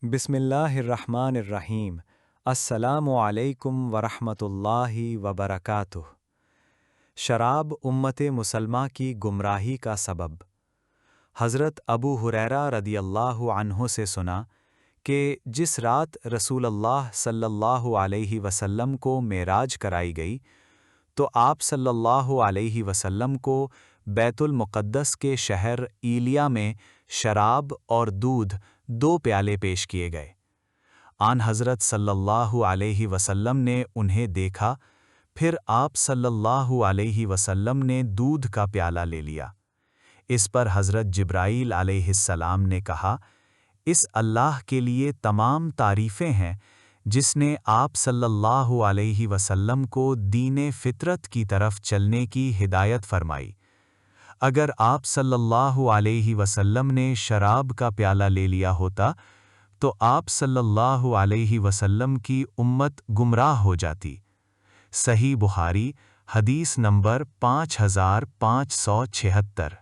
बिस्मिल्लाहिर्रहमानिर्रहीम। अस्सलामु अलैकुम वरहमतुल्लाहि वबरकातुह। शराब उम्मत मुसलमा की गुमराही का सबब। हज़रत अबू हुरैरा रदियल्लाहु अन्हु से सुना कि जिस रात रसूलुल्लाह सल्लल्लाहु अलैहि वसल्लम को मेराज कराई गई तो आप सल्लल्लाहु अलैहि वसल्लम को बैतुल मुक़द्दस के शहर ईलिया में शराब और दूध 2 प्याले पेश किए गए। आन हज़रत सल्लल्लाहु अलैहि वसल्लम ने उन्हें देखा, फिर आप सल्लल्लाहु अलैहि वसल्लम ने दूध का प्याला ले लिया। इस पर हज़रत जिब्राईल अलैहिस्सलाम ने कहा, इस अल्लाह के लिए तमाम तारीफ़ें हैं जिसने आप सल्लल्लाहु अलैहि वसल्लम को दीन फितरत की तरफ चलने की हिदायत फरमाई। अगर आप सल्लल्लाहु अलैहि वसल्लम ने शराब का प्याला ले लिया होता तो आप सल्लल्लाहु अलैहि वसल्लम की उम्मत गुमराह हो जाती। सही बुखारी हदीस नंबर 5576।